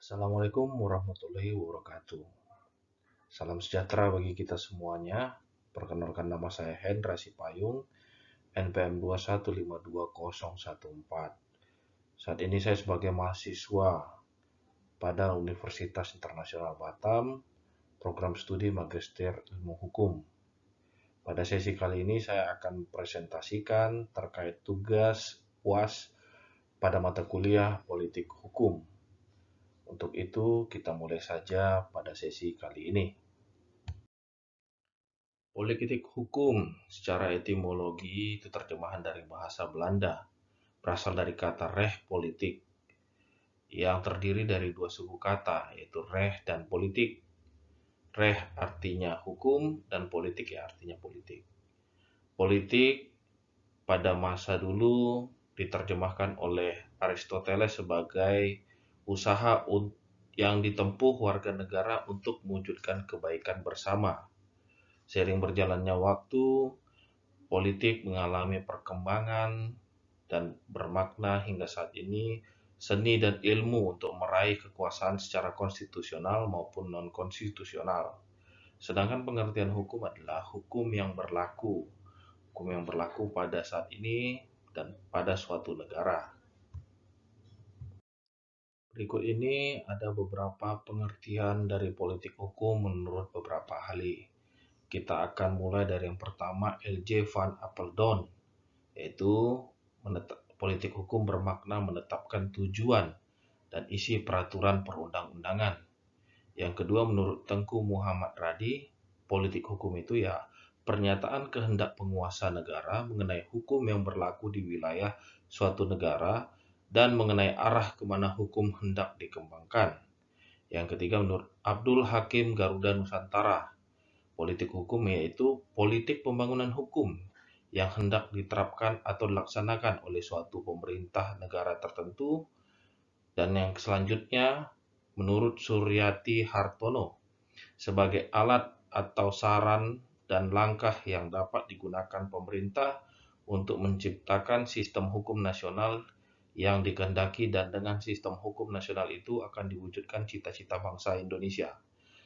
Assalamualaikum warahmatullahi wabarakatuh. Salam sejahtera bagi kita semuanya. Perkenalkan, nama saya Hendra Sipayung, NPM 2152014. Saat ini saya sebagai mahasiswa pada Universitas Internasional Batam, program studi Magister Ilmu Hukum. Pada sesi kali ini saya akan presentasikan terkait tugas UAS pada mata kuliah Politik Hukum. Untuk itu, kita mulai saja pada sesi kali ini. Politik hukum secara etimologi itu terjemahan dari bahasa Belanda, berasal dari kata reh politik, yang terdiri dari dua suku kata, yaitu reh dan politik. Reh artinya hukum dan politik ya artinya politik. Politik pada masa dulu diterjemahkan oleh Aristoteles sebagai usaha yang ditempuh warga negara untuk mewujudkan kebaikan bersama. Seiring berjalannya waktu, politik mengalami perkembangan dan bermakna hingga saat ini seni dan ilmu untuk meraih kekuasaan secara konstitusional maupun non-konstitusional. Sedangkan pengertian hukum adalah hukum yang berlaku pada saat ini dan pada suatu negara. Berikut ini ada beberapa pengertian dari politik hukum menurut beberapa ahli. Kita akan mulai dari yang pertama, L.J. van Apeldoorn, yaitu politik hukum bermakna menetapkan tujuan dan isi peraturan perundang-undangan. Yang kedua, menurut Tengku Muhammad Radi, politik hukum itu ya pernyataan kehendak penguasa negara mengenai hukum yang berlaku di wilayah suatu negara dan mengenai arah kemana hukum hendak dikembangkan. Yang ketiga, menurut Abdul Hakim Garuda Nusantara, politik hukum yaitu politik pembangunan hukum yang hendak diterapkan atau dilaksanakan oleh suatu pemerintah negara tertentu. Dan yang selanjutnya, menurut Suryati Hartono, sebagai alat atau saran dan langkah yang dapat digunakan pemerintah untuk menciptakan sistem hukum nasional yang dikehendaki, dan dengan sistem hukum nasional itu akan diwujudkan cita-cita bangsa Indonesia.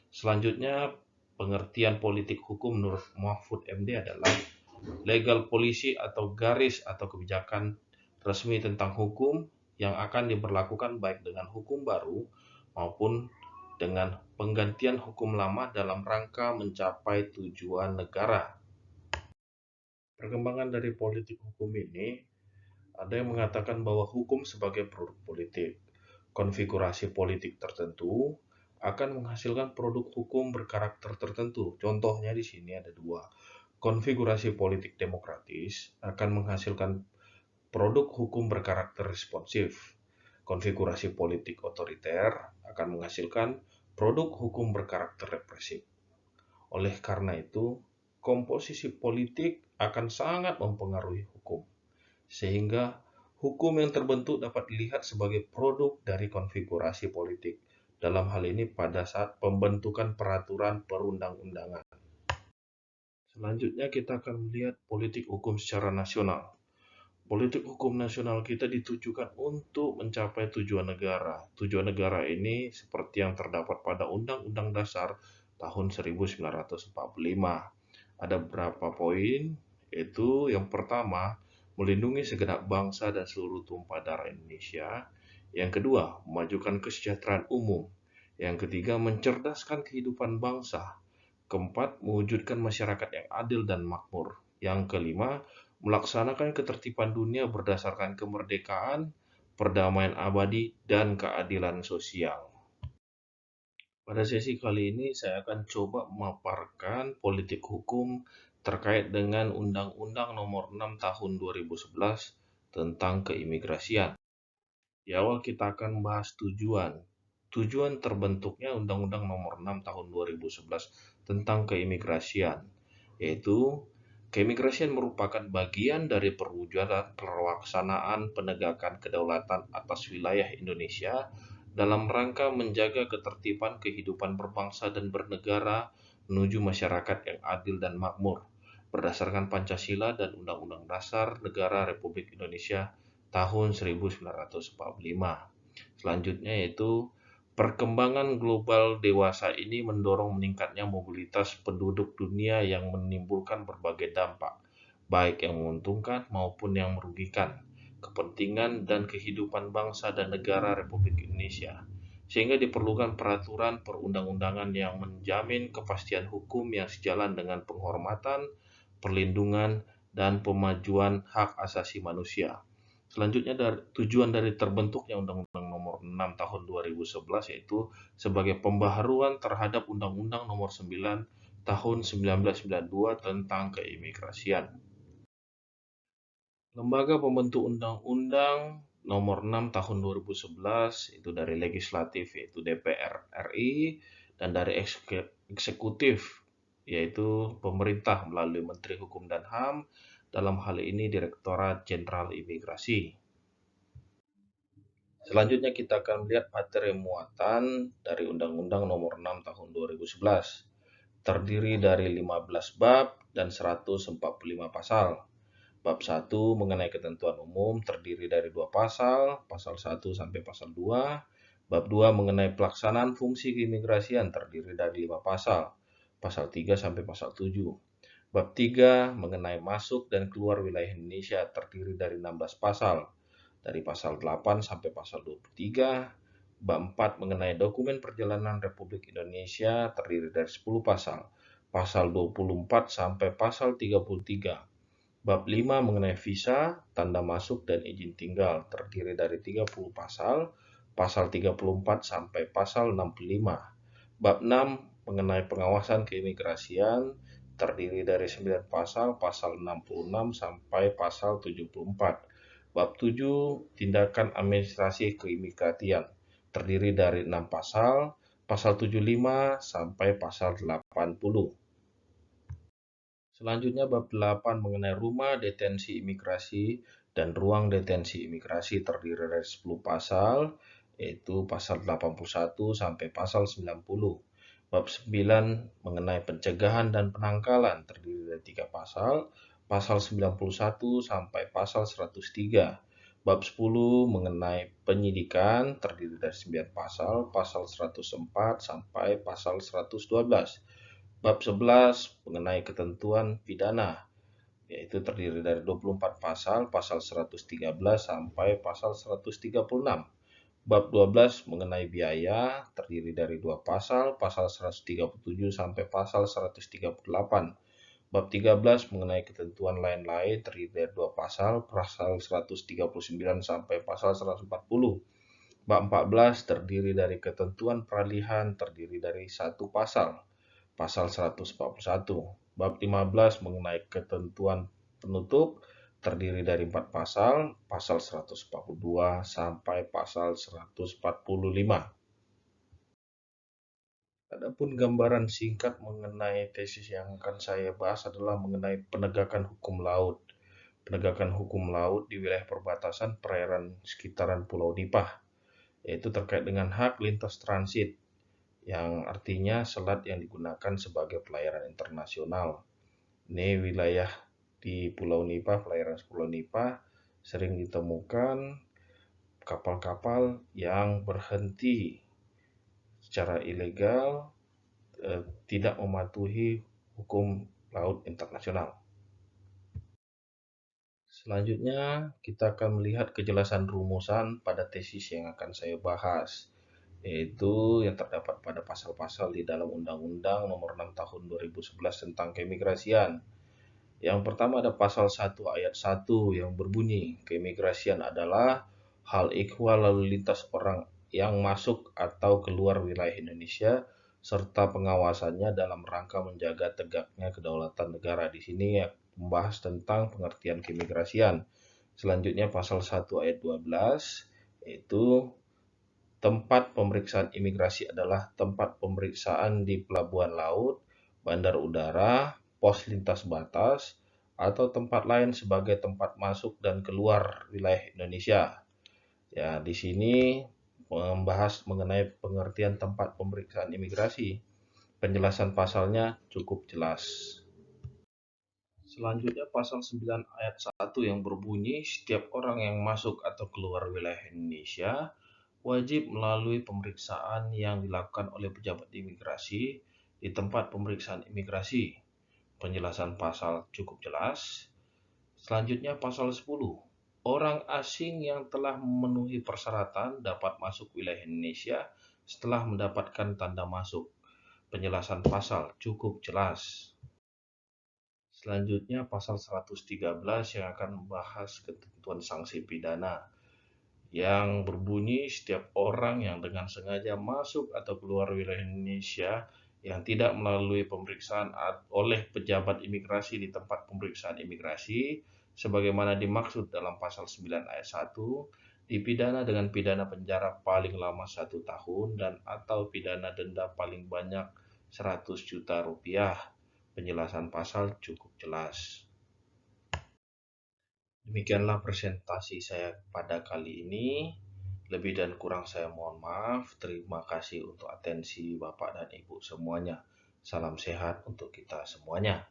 Selanjutnya, pengertian politik hukum menurut Mahfud MD adalah legal policy atau garis atau kebijakan resmi tentang hukum yang akan diberlakukan baik dengan hukum baru maupun dengan penggantian hukum lama dalam rangka mencapai tujuan negara. Perkembangan dari politik hukum ini, ada yang mengatakan bahwa hukum sebagai produk politik. Konfigurasi politik tertentu akan menghasilkan produk hukum berkarakter tertentu. Contohnya di sini ada dua. Konfigurasi politik demokratis akan menghasilkan produk hukum berkarakter responsif. Konfigurasi politik otoriter akan menghasilkan produk hukum berkarakter represif. Oleh karena itu, komposisi politik akan sangat mempengaruhi hukum, sehingga hukum yang terbentuk dapat dilihat sebagai produk dari konfigurasi politik. Dalam hal ini pada saat pembentukan peraturan perundang-undangan. Selanjutnya kita akan melihat politik hukum secara nasional. Politik hukum nasional kita ditujukan untuk mencapai tujuan negara. Tujuan negara ini seperti yang terdapat pada Undang-Undang Dasar tahun 1945. Ada beberapa poin, yaitu yang pertama, melindungi segenap bangsa dan seluruh tumpah darah Indonesia. Yang kedua, memajukan kesejahteraan umum. Yang ketiga, mencerdaskan kehidupan bangsa. Keempat, mewujudkan masyarakat yang adil dan makmur. Yang kelima, melaksanakan ketertiban dunia berdasarkan kemerdekaan, perdamaian abadi, dan keadilan sosial. Pada sesi kali ini saya akan coba memaparkan politik hukum terkait dengan Undang-Undang Nomor 6 Tahun 2011 tentang keimigrasian. Di awal kita akan bahas tujuan. Tujuan terbentuknya Undang-Undang Nomor 6 Tahun 2011 tentang keimigrasian, yaitu keimigrasian merupakan bagian dari perwujudan pelaksanaan penegakan kedaulatan atas wilayah Indonesia dalam rangka menjaga ketertiban kehidupan berbangsa dan bernegara menuju masyarakat yang adil dan makmur berdasarkan Pancasila dan Undang-Undang Dasar Negara Republik Indonesia tahun 1945. Selanjutnya yaitu Perkembangan global dewasa ini mendorong meningkatnya mobilitas penduduk dunia yang menimbulkan berbagai dampak, baik yang menguntungkan maupun yang merugikan kepentingan dan kehidupan bangsa dan negara Republik Indonesia, sehingga diperlukan peraturan perundang-undangan yang menjamin kepastian hukum yang sejalan dengan penghormatan, perlindungan, dan pemajuan hak asasi manusia. Selanjutnya, tujuan dari terbentuknya Undang-Undang Nomor 6 Tahun 2011 yaitu sebagai pembaharuan terhadap Undang-Undang Nomor 9 Tahun 1992 tentang keimigrasian. Lembaga pembentuk Undang-Undang Nomor 6 Tahun 2011 itu dari legislatif yaitu DPR RI dan dari eksekutif yaitu pemerintah melalui Menteri Hukum dan HAM, dalam hal ini Direktorat Jenderal Imigrasi. Selanjutnya kita akan melihat materi muatan dari Undang-Undang Nomor 6 Tahun 2011. Terdiri dari 15 bab dan 145 pasal. Bab 1 mengenai ketentuan umum terdiri dari 2 pasal, pasal 1 sampai pasal 2. Bab 2 mengenai pelaksanaan fungsi keimigrasian terdiri dari 5 pasal, pasal 3 sampai pasal 7. Bab 3 mengenai masuk dan keluar wilayah Indonesia terdiri dari 16 pasal, dari pasal 8 sampai pasal 23. Bab 4 mengenai dokumen perjalanan Republik Indonesia terdiri dari 10 pasal, pasal 24 sampai pasal 33. Bab 5 mengenai visa, tanda masuk dan izin tinggal terdiri dari 30 pasal, pasal 34 sampai pasal 65. Bab 6 mengenai pengawasan keimigrasian terdiri dari 9 pasal, pasal 66 sampai pasal 74. Bab 7 tindakan administrasi keimigrasian terdiri dari 6 pasal, pasal 75 sampai pasal 80. Selanjutnya bab 8 mengenai rumah detensi imigrasi dan ruang detensi imigrasi terdiri dari 10 pasal, yaitu pasal 81 sampai pasal 90. Bab 9 mengenai pencegahan dan penangkalan terdiri dari 3 pasal, pasal 91 sampai pasal 103. Bab 10 mengenai penyidikan terdiri dari 9 pasal, pasal 104 sampai pasal 112. Bab 11 mengenai ketentuan pidana, yaitu terdiri dari 24 pasal, pasal 113 sampai pasal 136. Bab 12 mengenai biaya, terdiri dari 2 pasal, pasal 137 sampai pasal 138. Bab 13 mengenai ketentuan lain-lain, terdiri dari 2 pasal, pasal 139 sampai pasal 140. Bab 14 terdiri dari ketentuan peralihan, terdiri dari 1 pasal, pasal 141. Bab 15 mengenai ketentuan penutup terdiri dari 4 pasal, pasal 142 sampai pasal 145. Adapun gambaran singkat mengenai tesis yang akan saya bahas adalah mengenai penegakan hukum laut. Penegakan hukum laut di wilayah perbatasan perairan sekitaran Pulau Nipah, yaitu terkait dengan hak lintas transit, yang artinya selat yang digunakan sebagai pelayaran internasional. Ini wilayah di Pulau Nipah, perairan Pulau Nipah, sering ditemukan kapal-kapal yang berhenti secara ilegal, tidak mematuhi hukum laut internasional. Selanjutnya, kita akan melihat kejelasan rumusan pada tesis yang akan saya bahas, yaitu yang terdapat pada pasal-pasal di dalam Undang-Undang Nomor 6 Tahun 2011 tentang keimigrasian. Yang pertama ada pasal 1 ayat 1 yang berbunyi, keimigrasian adalah hal ikhwal lalu lintas orang yang masuk atau keluar wilayah Indonesia serta pengawasannya dalam rangka menjaga tegaknya kedaulatan negara. Di sini ya, membahas tentang pengertian keimigrasian. Selanjutnya pasal 1 ayat 12 yaitu tempat pemeriksaan imigrasi adalah tempat pemeriksaan di pelabuhan laut, bandar udara, pos lintas batas, atau tempat lain sebagai tempat masuk dan keluar wilayah Indonesia. Ya, di sini membahas mengenai pengertian tempat pemeriksaan imigrasi. Penjelasan pasalnya cukup jelas. Selanjutnya pasal 9 ayat 1 yang berbunyi, setiap orang yang masuk atau keluar wilayah Indonesia wajib melalui pemeriksaan yang dilakukan oleh pejabat imigrasi di tempat pemeriksaan imigrasi. Penjelasan pasal cukup jelas. Selanjutnya pasal 10. Orang asing yang telah memenuhi persyaratan dapat masuk wilayah Indonesia setelah mendapatkan tanda masuk. Penjelasan pasal cukup jelas. Selanjutnya pasal 113 yang akan membahas ketentuan sanksi pidana yang berbunyi setiap orang yang dengan sengaja masuk atau keluar wilayah Indonesia yang tidak melalui pemeriksaan oleh pejabat imigrasi di tempat pemeriksaan imigrasi sebagaimana dimaksud dalam pasal 9 ayat 1 dipidana dengan pidana penjara paling lama 1 tahun dan atau pidana denda paling banyak 100 juta rupiah. Penjelasan pasal cukup jelas. Demikianlah presentasi saya pada kali ini. Lebih dan kurang saya mohon maaf. Terima kasih untuk atensi Bapak dan Ibu semuanya. Salam sehat untuk kita semuanya.